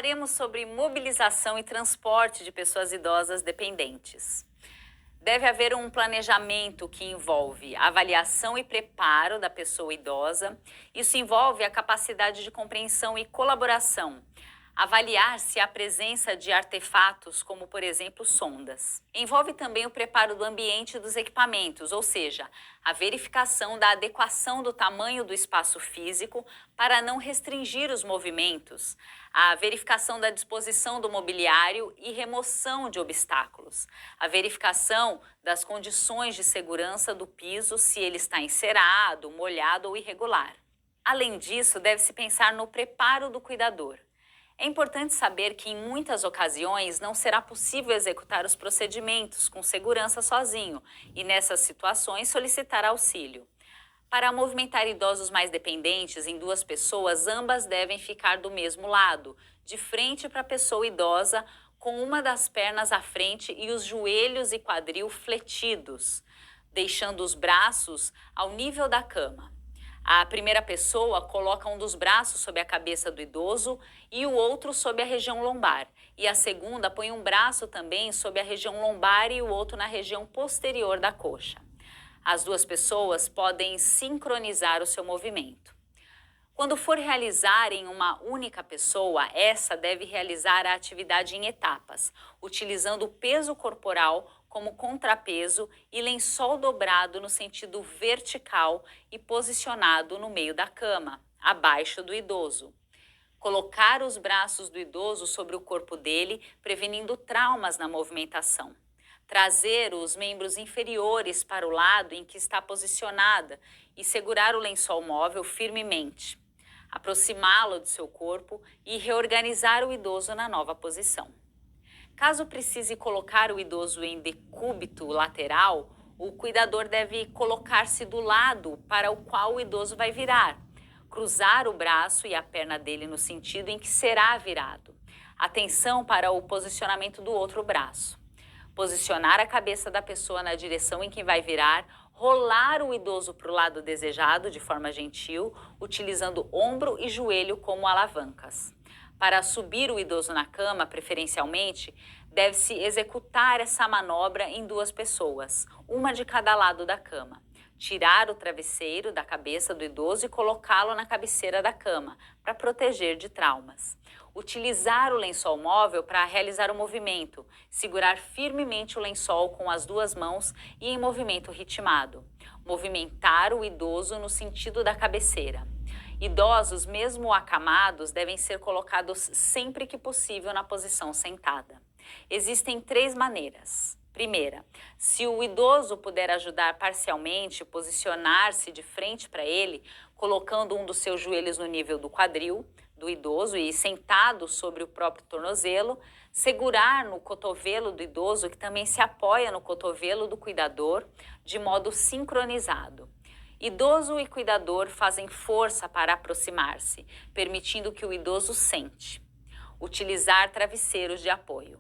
falaremos sobre mobilização e transporte de pessoas idosas dependentes. Deve haver um planejamento que envolve avaliação e preparo da pessoa idosa. Isso envolve a capacidade de compreensão e colaboração. Avaliar se há presença de artefatos, como por exemplo sondas. Envolve também o preparo do ambiente e dos equipamentos, ou seja, a verificação da adequação do tamanho do espaço físico para não restringir os movimentos, a verificação da disposição do mobiliário e remoção de obstáculos, a verificação das condições de segurança do piso, se ele está encerado, molhado ou irregular. Além disso, deve-se pensar no preparo do cuidador. É importante saber que, em muitas ocasiões, não será possível executar os procedimentos com segurança sozinho e, nessas situações, solicitar auxílio. Para movimentar idosos mais dependentes em duas pessoas, ambas devem ficar do mesmo lado, de frente para a pessoa idosa, com uma das pernas à frente e os joelhos e quadril fletidos, deixando os braços ao nível da cama. A primeira pessoa coloca um dos braços sobre a cabeça do idoso e o outro sobre a região lombar. E a segunda põe um braço também sobre a região lombar e o outro na região posterior da coxa. As duas pessoas podem sincronizar o seu movimento. Quando for realizar em uma única pessoa, essa deve realizar a atividade em etapas, utilizando o peso corporal como contrapeso e lençol dobrado no sentido vertical e posicionado no meio da cama, abaixo do idoso. Colocar os braços do idoso sobre o corpo dele, prevenindo traumas na movimentação. Trazer os membros inferiores para o lado em que está posicionada e segurar o lençol móvel firmemente. Aproximá-lo do seu corpo e reorganizar o idoso na nova posição. Caso precise colocar o idoso em decúbito lateral, o cuidador deve colocar-se do lado para o qual o idoso vai virar, cruzar o braço e a perna dele no sentido em que será virado. Atenção para o posicionamento do outro braço. Posicionar a cabeça da pessoa na direção em que vai virar, rolar o idoso para o lado desejado de forma gentil, utilizando ombro e joelho como alavancas. Para subir o idoso na cama, preferencialmente, deve-se executar essa manobra em duas pessoas, uma de cada lado da cama. Tirar o travesseiro da cabeça do idoso e colocá-lo na cabeceira da cama, para proteger de traumas. Utilizar o lençol móvel para realizar o movimento, segurar firmemente o lençol com as duas mãos e em movimento ritmado. Movimentar o idoso no sentido da cabeceira. Idosos, mesmo acamados, devem ser colocados sempre que possível na posição sentada. Existem 3 maneiras. Primeira, se o idoso puder ajudar parcialmente, posicionar-se de frente para ele, colocando um dos seus joelhos no nível do quadril do idoso e sentado sobre o próprio tornozelo, segurar no cotovelo do idoso, que também se apoia no cotovelo do cuidador, de modo sincronizado. Idoso e cuidador fazem força para aproximar-se, permitindo que o idoso sente. Utilizar travesseiros de apoio.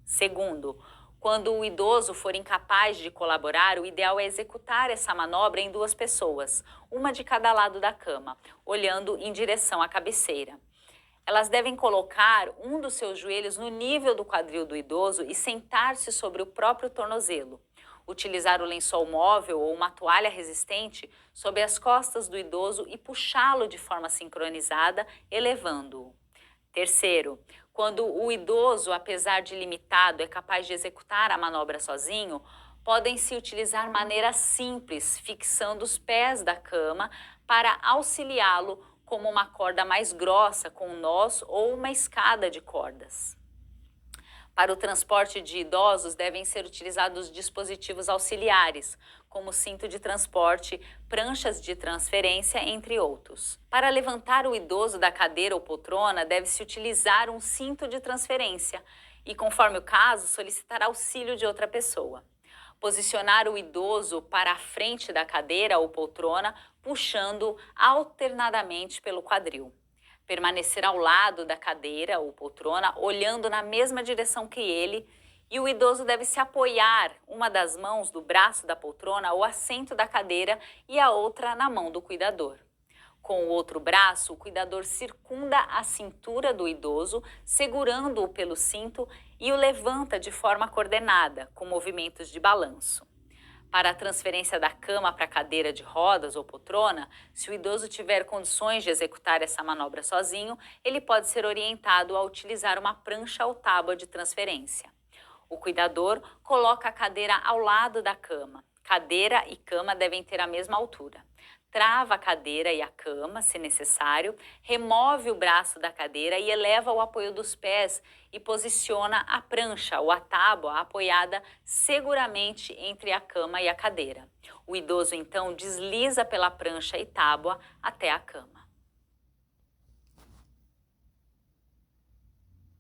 Segundo, quando o idoso for incapaz de colaborar, o ideal é executar essa manobra em 2 pessoas, uma de cada lado da cama, olhando em direção à cabeceira. Elas devem colocar um dos seus joelhos no nível do quadril do idoso e sentar-se sobre o próprio tornozelo. Utilizar o lençol móvel ou uma toalha resistente sobre as costas do idoso e puxá-lo de forma sincronizada, elevando-o. Terceiro, quando o idoso, apesar de limitado, é capaz de executar a manobra sozinho, podem-se utilizar maneiras simples, fixando os pés da cama para auxiliá-lo, como uma corda mais grossa com nós ou uma escada de cordas. Para o transporte de idosos, devem ser utilizados dispositivos auxiliares, como cinto de transporte, pranchas de transferência, entre outros. Para levantar o idoso da cadeira ou poltrona, deve-se utilizar um cinto de transferência e, conforme o caso, solicitar auxílio de outra pessoa. Posicionar o idoso para a frente da cadeira ou poltrona, puxando alternadamente pelo quadril. Permanecer ao lado da cadeira ou poltrona, olhando na mesma direção que ele, e o idoso deve se apoiar uma das mãos do braço da poltrona ou assento da cadeira e a outra na mão do cuidador. Com o outro braço, o cuidador circunda a cintura do idoso, segurando-o pelo cinto e o levanta de forma coordenada, com movimentos de balanço. Para a transferência da cama para a cadeira de rodas ou poltrona, se o idoso tiver condições de executar essa manobra sozinho, ele pode ser orientado a utilizar uma prancha ou tábua de transferência. O cuidador coloca a cadeira ao lado da cama. Cadeira e cama devem ter a mesma altura. Trava a cadeira e a cama, se necessário, remove o braço da cadeira e eleva o apoio dos pés e posiciona a prancha ou a tábua apoiada seguramente entre a cama e a cadeira. O idoso então desliza pela prancha e tábua até a cama.